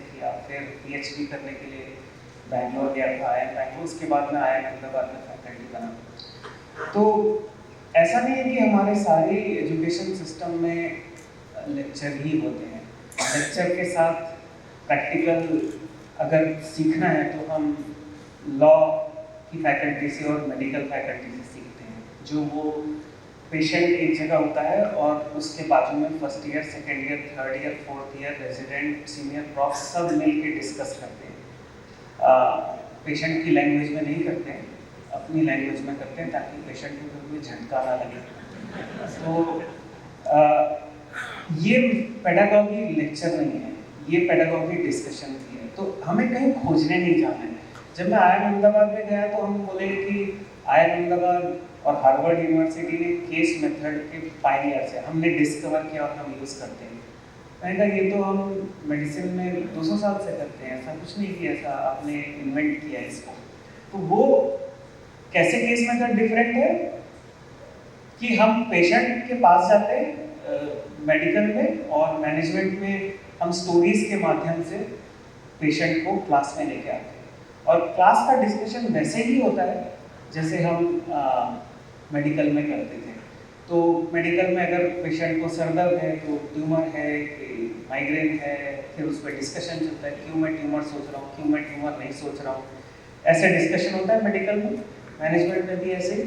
किया, फिर पीएचडी करने के लिए बैंगलोर गया था, आया बैंगलोर, उसके बाद में आया अहमदाबाद में फैकल्टी बना। तो ऐसा नहीं है कि हमारे सारे एजुकेशन सिस्टम में लेक्चर ही होते हैं। लेक्चर के साथ प्रैक्टिकल अगर सीखना है तो हम लॉ की फैकल्टी से और मेडिकल फैकल्टी से सीखते हैं, जो वो पेशेंट एक जगह होता है और उसके बाजू में first year, second year, third year, fourth year, resident, senior, prof सब मिल के डिस्कस करते हैं। पेशेंट की लैंग्वेज में नहीं करते हैं, अपनी लैंग्वेज में करते हैं ताकि पेशेंट को कोई झटका ना लगे। तो ये पेडागॉजी लेक्चर नहीं है, ये पेडागॉजी डिस्कशन की है। तो हमें कहीं खोजने नहीं जाना है। जब मैं आईआईएम अहमदाबाद में गया तो हम बोले कि आईआईएम अहमदाबाद और हार्वर्ड यूनिवर्सिटी ने केस मेथड के पायनियर से हमने डिस्कवर किया और हम यूज़ करते हैं। मैंने कहा ये तो हम मेडिसिन में 200 साल से करते हैं, ऐसा कुछ नहीं कि ऐसा आपने इन्वेंट किया है इसको। तो वो कैसे केस मेथड डिफरेंट है कि हम पेशेंट के पास जाते हैं मेडिकल में, और मैनेजमेंट में हम स्टोरीज के माध्यम से पेशेंट को क्लास में लेके आते हैं। और क्लास का डिस्कशन वैसे ही होता है जैसे हम मेडिकल में करते थे। तो मेडिकल में अगर पेशेंट को सर दर्द है, तो ट्यूमर है, माइग्रेन है, फिर उस पर डिस्कशन चलता है, क्यों मैं ट्यूमर सोच रहा हूँ, क्यों मैं ट्यूमर नहीं सोच रहा हूँ, ऐसे डिस्कशन होता है मेडिकल में। मैनेजमेंट में भी ऐसे ही,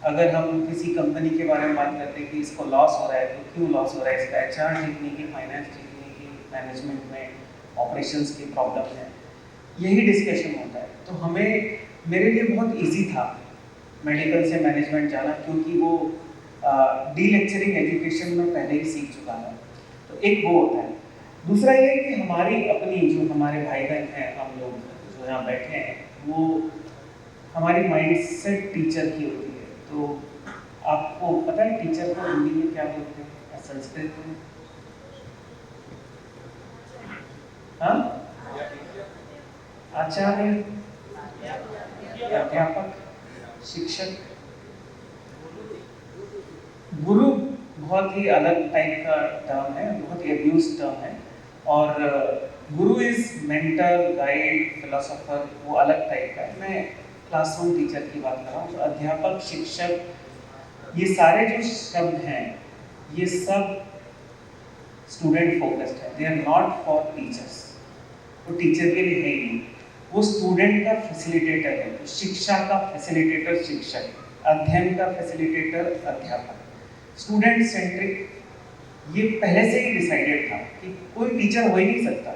अगर हम किसी कंपनी के बारे में बात करते हैं कि इसको लॉस हो रहा है, तो क्यों लॉस हो रहा है, इसका एचआर ठीक नहीं की, फाइनेंस ठीक नहीं की, मैनेजमेंट में ऑपरेशंस की प्रॉब्लम है, यही डिस्कशन होता है। तो हमें, मेरे लिए बहुत ईजी था मेडिकल से मैनेजमेंट जाना, क्योंकि वो डी लेक्चरिंग एजुकेशन में पहले ही सीख चुका था। तो एक वो होता है। दूसरा ये है कि हमारी अपनी, जो हमारे भाई बहन हैं, हम लोग जो यहाँ बैठे हैं, वो हमारी माइंडसेट टीचर की होती है। तो आपको पता है टीचर को हिंदी में क्या बोलते हैं या संस्कृत में? हाँ, आचार्य, अध्यापक, शिक्षक। गुरु बहुत ही अलग टाइप का टर्म है, बहुत ही अब्यूज टर्म है। और गुरु इज मेंटर, गाइड, फिलोसोफर, वो अलग टाइप का है। मैं क्लासरूम टीचर की बात कर रहा हूँ। तो अध्यापक, शिक्षक, ये सारे जो शब्द हैं, ये सब स्टूडेंट फोकस्ड है। They are not for teachers. वो टीचर के लिए है ही नहीं, वो स्टूडेंट का फैसिलिटेटर है। तो शिक्षा का फैसिलिटेटर शिक्षक, अध्ययन का फैसिलिटेटर अध्यापक। स्टूडेंट सेंट्रिक, ये पहले से ही डिसाइडेड था कि कोई टीचर हो ही नहीं सकता।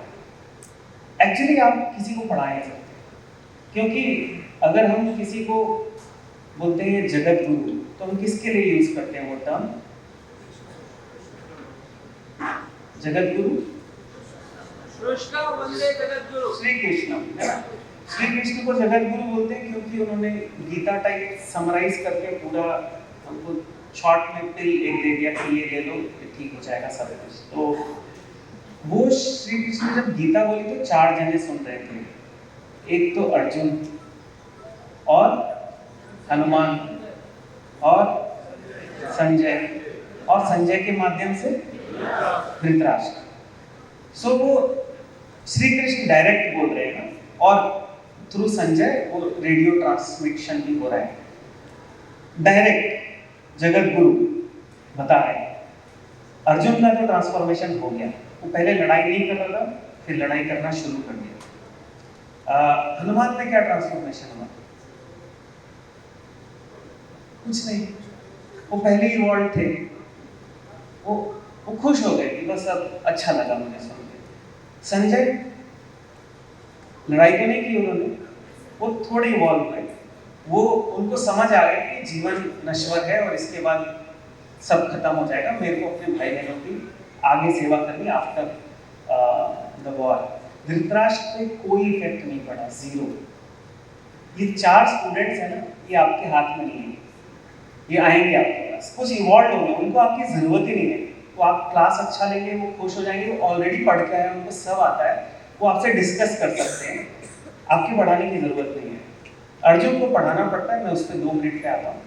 एक्चुअली आप किसी को पढ़ा नहीं सकते, क्योंकि अगर हम किसी को बोलते हैं जगत गुरु, तो हम किसके लिए यूज करते हैं वो टर्म? जगत गुरु श्री कृष्ण, है ना? श्री कृष्ण को जगत गुरु बोलते हैं क्योंकि उन्होंने गीता टाइप समराइज करके पूरा हमको शॉर्ट में पिल एक दे दिया कि ये ले लो, ठीक हो जाएगा सब कुछ। तो वो श्री कृष्ण जब गीता बोली तो 4 जने सुन रहे थे। एक तो अर्जुन, और हनुमान, और संजय, और संजय के माध्यम से धृतराष्ट्र। सो वो श्री कृष्ण डायरेक्ट बोल रहे हैं ना, और थ्रू संजय वो रेडियो ट्रांसमिशन भी हो रहा है। डायरेक्ट जगत गुरु बता रहे हैं। अर्जुन का तो ट्रांसफॉर्मेशन हो गया, वो पहले लड़ाई नहीं कर रहा था, फिर लड़ाई करना शुरू कर दिया। हनुमान में क्या ट्रांसफॉर्मेशन हुआ? कुछ नहीं, वो पहले ही इवॉल्व थे, वो खुश हो गए कि बस अब अच्छा लगा मुझे सुन के। संजय लड़ाई तो नहीं की उन्होंने, वो थोड़े इवॉल्व हुए, वो उनको समझ आ गया कि जीवन नश्वर है और इसके बाद सब खत्म हो जाएगा, मेरे को अपने भाई बहनों की आगे सेवा करनी आफ्टर द वॉर। धृतराष्ट्र पे कोई इफेक्ट नहीं पड़ा, जीरो। ये 4 स्टूडेंट्स हैं ना, ये आपके हाथ में नहीं है, ये आएंगे आपके पास, कुछ इवॉल्व होंगे, उनको आपकी जरूरत ही नहीं है। तो आप क्लास अच्छा लेंगे, वो खुश हो जाएंगे, वो ऑलरेडी पढ़ के आए, उनको सब आता है, वो आपसे डिस्कस कर सकते हैं, आपके पढ़ाने की जरूरत नहीं है। अर्जुन को पढ़ाना पड़ता है, मैं उस पर 2 मिनट पे आता हूँ।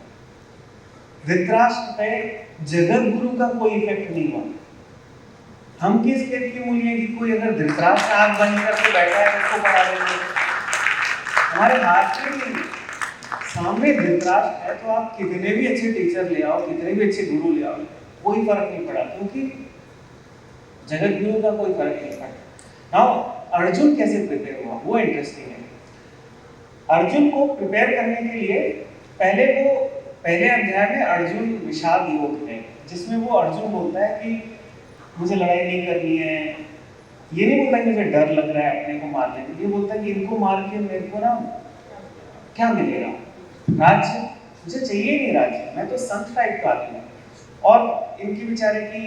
धृतराष्ट्र पे जगत गुरु का कोई इफेक्ट नहीं हुआ। हम किस खेत की मूली है कि कोई अगर धृतराष्ट्र आंख बंद करके बैठा है उसको पढ़ा देंगे? हमारे हाथ में नहीं है। सामने धृतराष्ट्र है तो आप कितने भी अच्छे टीचर ले आओ, कितने भी अच्छे गुरु ले आओ, कोई फर्क नहीं पड़ा, क्योंकि जगत गुरु का कोई फर्क नहीं पड़ा। नाउ अर्जुन कैसे प्रिपेयर हुआ वो इंटरेस्टिंग है। अर्जुन को प्रिपेयर करने के लिए पहले अध्याय में अर्जुन विषाद योग है, जिसमें वो अर्जुन बोलता है कि मुझे लड़ाई नहीं करनी है। ये नहीं बोलता कि मुझे डर लग रहा है अपने को मारने में, ये बोलता है कि इनको मार के मेरे को ना क्या मिलेगा, राज्य मुझे चाहिए नहीं, राज्य मैं तो संत टाइप का आदमी हूँ, और इनकी बेचारे की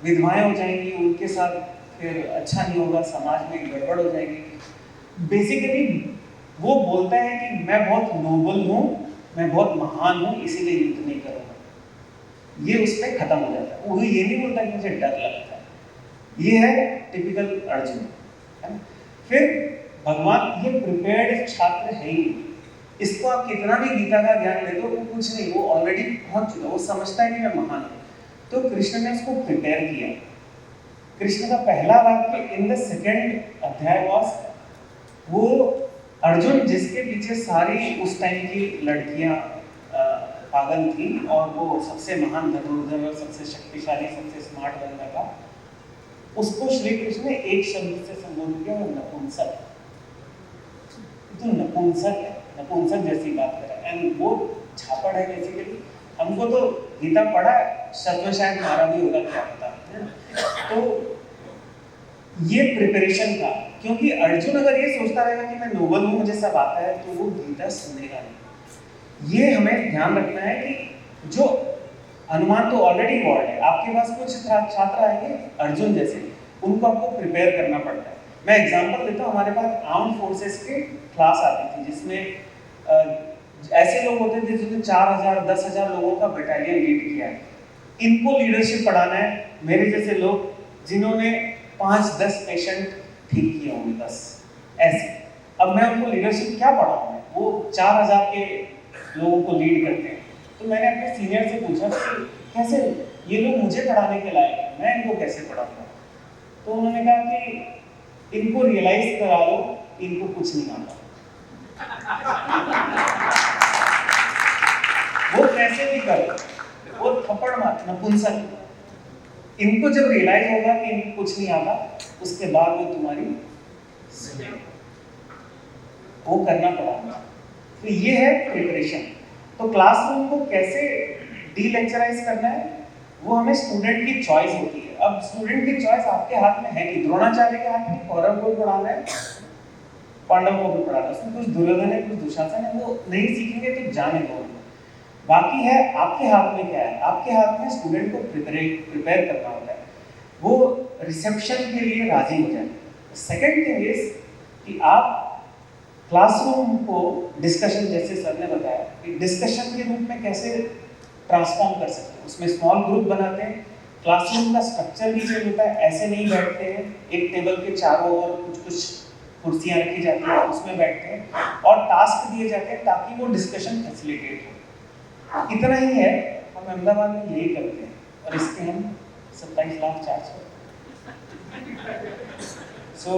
विधवाएं हो जाएंगी, उनके साथ फिर अच्छा नहीं होगा, समाज में गड़बड़ हो जाएगी। बेसिकली वो बोलता है कि मैं बहुत नोबल हूँ, मैं बहुत महान हूँ, इसीलिए युद्ध नहीं करूँगा। ये उस पर खत्म हो जाता है। वो ये नहीं बोलता कि मुझे डर लगता है। ये है टिपिकल अर्जुन, है ना? फिर भगवान ये प्रिपेयर्ड छात्र है ही, इसको आप कितना भी गीता का ज्ञान दे दो वो कुछ नहीं, वो ऑलरेडी पहुंच चुका, वो समझता है कि मैं महान हूँ। तो कृष्ण ने उसको प्रिपेयर किया। कृष्ण का पहला वाक्य इन द सेकेंड अध्याय वाज, वो अर्जुन जिसके पीछे सारी उस टाइम की लड़कियां पागल थी और वो सबसे महान धनुर्धर और सबसे शक्तिशाली सबसे स्मार्ट बंदा था, उसको श्री कृष्ण ने एक शब्द से संबोधित किया, वो नपुंसक। तो नपुंसक है, नपुंसक जैसी बात कर रहा है, एंड वो झापड़ है बेसिकली। हमको तो गीता पढ़ा, शब्द में शायद मारा भी होगा, क्या पता है ना? तो ये प्रिपरेशन था, क्योंकि अर्जुन अगर ये सोचता रहेगा कि मैं नोबल हूँ, मुझे सब आता है, तो वो गीता सुनेगा नहीं। ये हमें ध्यान रखना है कि जो अनुमान तो ऑलरेडी वर्ड है, आपके पास कुछ छात्र आएंगे अर्जुन जैसे, उनको आपको प्रिपेयर करना पड़ता है। मैं एग्जांपल देता हूँ, हमारे पास आर्म्ड फोर्सेस की क्लास आती थी, जिसमें ऐसे लोग होते थे जिन्होंने 4000 10,000 लोगों का बटालियन लीड किया है। इनको लीडरशिप पढ़ाना है, मेरे जैसे लोग जिन्होंने 5-10 पेशेंट ठीक किए होंगे बस, ऐसे। अब मैं उनको लीडरशिप क्या पढ़ाऊँ? वो 4000 के लोगों को लीड करते हैं। तो मैंने अपने सीनियर से पूछा कि कैसे ये लोग मुझे पढ़ाने के लायक हैं, मैं इनको कैसे पढ़ाऊंगा? तो उन्होंने कहा कि इनको रियलाइज करा लो इनको कुछ नहीं आता। वो कैसे भी करो, वो थप्पड़ मार, नपुंसक। इनको जब रियलाइज होगा कि इनको कुछ नहीं आता, उसके बाद वो तुम्हारी वो करना पड़ा। तो ये है प्रिपरेशन। तो क्लासरूम को कैसे डीलेक्चराइज करना है, वो हमें स्टूडेंट की चॉइस होती है। अब स्टूडेंट की चॉइस आपके हाथ में है कि द्रोणाचार्य के हाथ में कौरव को पढ़ाना है, पांडव को भी पढ़ाना है, उसमें कुछ दुर्योधन है, कुछ दुशासन है, वो नहीं सीखेंगे तो जाने दो। बाकी है आपके हाथ में क्या है, आपके हाथ में स्टूडेंट को प्रिपेयर करना होता है, वो रिसेप्शन के लिए राजी हो जाए। सेकेंड थिंग इज कि आप क्लासरूम को डिस्कशन, जैसे सर ने बताया कि डिस्कशन के रूप में कैसे ट्रांसफॉर्म कर सकते हैं। उसमें स्मॉल ग्रुप बनाते हैं, क्लासरूम का स्ट्रक्चर भी चेंज होता है, ऐसे नहीं बैठते हैं, एक टेबल के चारों ओर कुछ कुर्सियां रखी जाती हैं, उसमें बैठते हैं और टास्क दिए जाते हैं ताकि वो डिस्कशन फैसिलिटेट हो। इतना ही है, हम अहमदाबाद में यही करते हैं और इसके हम 27 लाख चार्ज करते हैं। सो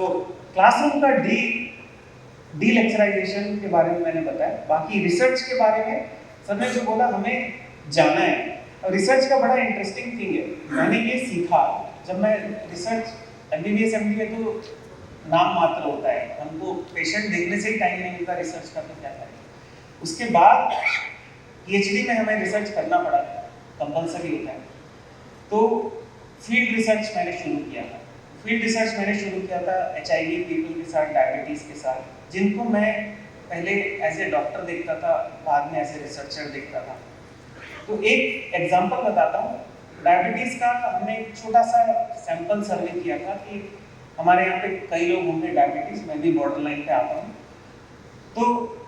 क्लासरूम का डीलेक्चराइजेशन के बारे में मैंने बताया। बाकी रिसर्च के बारे में सर ने जो बोला, हमें जाना है, और रिसर्च का बड़ा इंटरेस्टिंग थिंग है। मैंने ये सीखा जब मैं रिसर्च MBBS MD में तो नाम मात्र होता है, हमको पेशेंट देखने से ही टाइम नहीं मिलता रिसर्च का, तो क्या करें। उसके बाद PhD में हमें रिसर्च करना पड़ा, कंपल्सरी होता है। तो फील्ड रिसर्च मैंने शुरू किया था। फील्ड रिसर्च मैंने शुरू किया था HIV पीपल के साथ, डायबिटीज़ के साथ, जिनको मैं पहले एज ए डॉक्टर देखता था, बाद में एज ए रिसर्चर देखता था। तो एक एग्जांपल बताता हूँ। डायबिटीज़ का हमने एक छोटा सा सैंपल सर्वे किया था कि हमारे यहाँ पे कई लोग होंगे डायबिटीज़, मैं भी बॉर्डर लाइन पे आता हूँ। तो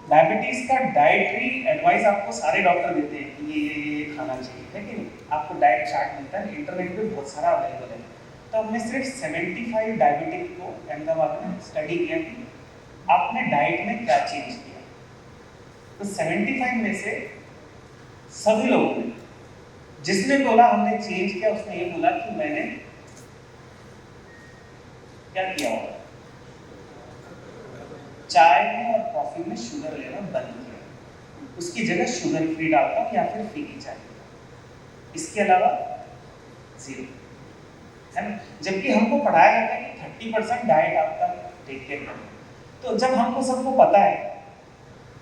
डायबिटीज़ का डाइटरी एडवाइस आपको सारे डॉक्टर देते हैं कि ये खाना चाहिए, है कि नहीं? आपको डाइट चार्ट मिलता है, इंटरनेट पे बहुत सारा अवेलेबल है। तो हमने सिर्फ 75 डायबिटिक को अहमदाबाद में स्टडी किया कि आपने डाइट में क्या चेंज किया। तो 75 में से सभी लोगों ने, जिसने बोला हमने चेंज किया, उसने ये बोला कि मैंने क्या किया होगा? चाय में और कॉफी में शुगर लेना बंद किया, उसकी जगह शुगर फ्री डालता हूँ या फिर फीकी चाय, इसके अलावा जीरो, है ना। जबकि हमको पढ़ाया जाता है कि 30% डाइट आपका टेक केयर करना। तो जब हमको सबको पता है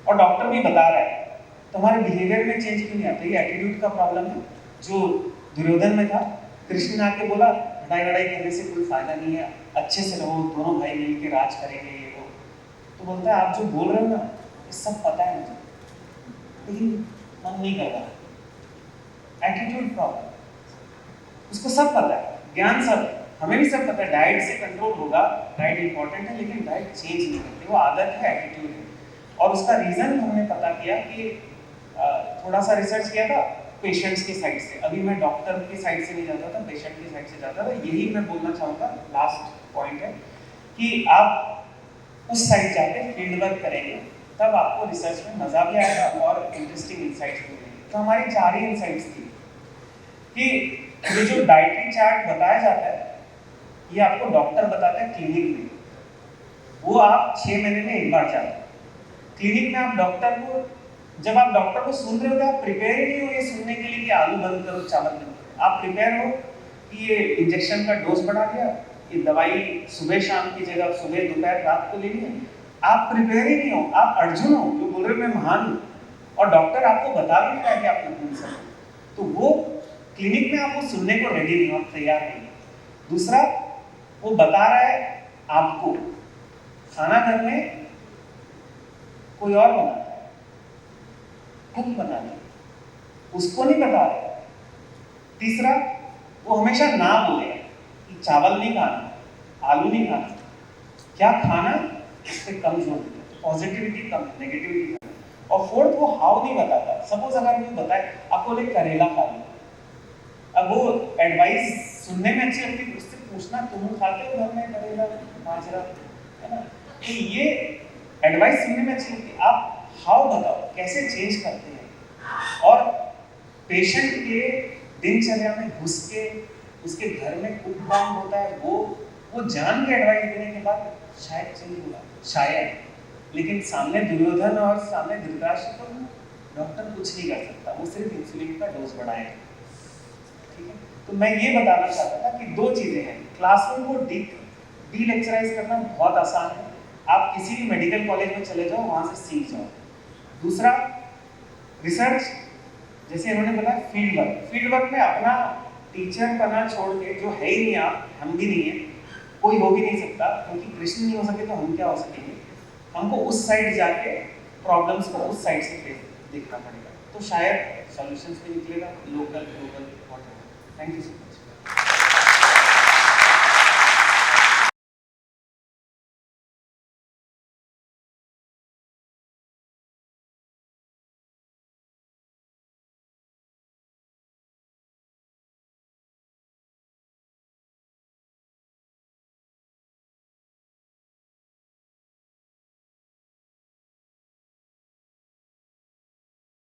और डॉक्टर भी बता रहा है, तो हमारे बिहेवियर में चेंज क्यों नहीं आता? ये एटीट्यूड का प्रॉब्लम है जो दुर्योधन में था। कृष्ण ने आके बोला लड़ाई लड़ाई करने से कोई फायदा नहीं है, अच्छे से रहो, दोनों भाई मिल के राज करेंगे ये वो। तो बोलता है आप जो बोल रहे हो ना ये सब पता है मुझे, लेकिन मन नहीं कर रहा। एटीट्यूड प्रॉब्लम, उसको सब पता है, ज्ञान सब है, हमें भी सब पता है डाइट से कंट्रोल होगा, डाइट इंपॉर्टेंट है, लेकिन डाइट चेंज नहीं करती, वो आदत है, एटीट्यूड है। और उसका रीजन हमने पता किया कि थोड़ा सा रिसर्च किया था पेशेंट्स की साइड से। अभी मैं डॉक्टर की साइड से नहीं जाता था, पेशेंट की साइड से जाता था। यही मैं बोलना चाहूँगा, लास्ट पॉइंट है कि आप उस साइड जाके फील्ड वर्क करेंगे, तब आपको रिसर्च में मजा भी आएगा और इंटरेस्टिंग इंसाइट्स भी मिलेंगे। तो हमारी 4 ही इंसाइट्स थी कि ये जो डाइटरी चार्ट बताया जाता है ये आपको डॉक्टर बताता है क्लिनिक में, वो आप 6 महीने में एक बार जाते हैं। क्लिनिक में आप डॉक्टर को, जब आप डॉक्टर को सुन रहे हो तो आप प्रिपेयर ही नहीं हो ये सुनने के लिए कि आलू बंद करो चावल बंद करो। आप प्रिपेयर हो कि ये इंजेक्शन का डोज बढ़ा दिया, ये दवाई सुबह शाम की जगह सुबह दोपहर रात को लेनी है। आप प्रिपेयर ही नहीं हो, आप अर्जुन हो जो बोल रहे मैं महान हूँ, और डॉक्टर आपको बता भी नहीं रहा कि आप नपुंसक हो। तो वो क्लिनिक में आप वो सुनने को रेडी नहीं हो, आप तैयार नहीं। दूसरा, वो बता रहा है आपको खाना घर में कोई और बना है, कुक बना है, उसको नहीं बता रहा। तीसरा, वो हमेशा ना बोले कि चावल नहीं खाना, आलू नहीं खाना, क्या खाना इस पे कम जोर देता है, पॉजिटिविटी कम, नेगेटिविटी कम। और फोर्थ, वो हाउ नहीं बताता। सपोज अगर कोई बताए आपको ले करेला खा लो, अब वो एडवाइस सुनने में अच्छी लगती है, उससे पूछना तुम खाते हो घर में करेला बाजरा, है ना। तो ये एडवाइस सुनने में अच्छी लगती है, आप हाउ बताओ, कैसे चेंज करते हैं। और पेशेंट के दिनचर्या में घुस के उसके घर में कुक बाउंड होता है, वो जान के एडवाइस देने के बाद शायद चेंज होगा, शायद। लेकिन सामने दुर्योधन और सामने धृतराष्ट्र को डॉक्टर कुछ नहीं कर सकता, वो सिर्फ इंसुलिन का डोज बढ़ाएगा। ठीक है, तो मैं ये बताना चाहता था कि 2 चीजें हैं। क्लासरूम को डी लेक्चराइज करना बहुत आसान है, आप किसी भी मेडिकल कॉलेज में चले जाओ, वहां से सीख जाओ। दूसरा, रिसर्च, जैसे इन्होंने बताया फील्ड वर्क में अपना टीचर बना छोड़ के, जो है ही नहीं आप, हम भी नहीं है, कोई हो भी नहीं सकता, क्योंकि कृष्ण नहीं हो सके तो हम क्या हो सकेंगे। हमको उस साइड जाके प्रॉब्लम्स को उस साइड से देखना पड़ेगा, तो शायद सॉल्यूशंस भी निकलेगा, local global. Thank you so much.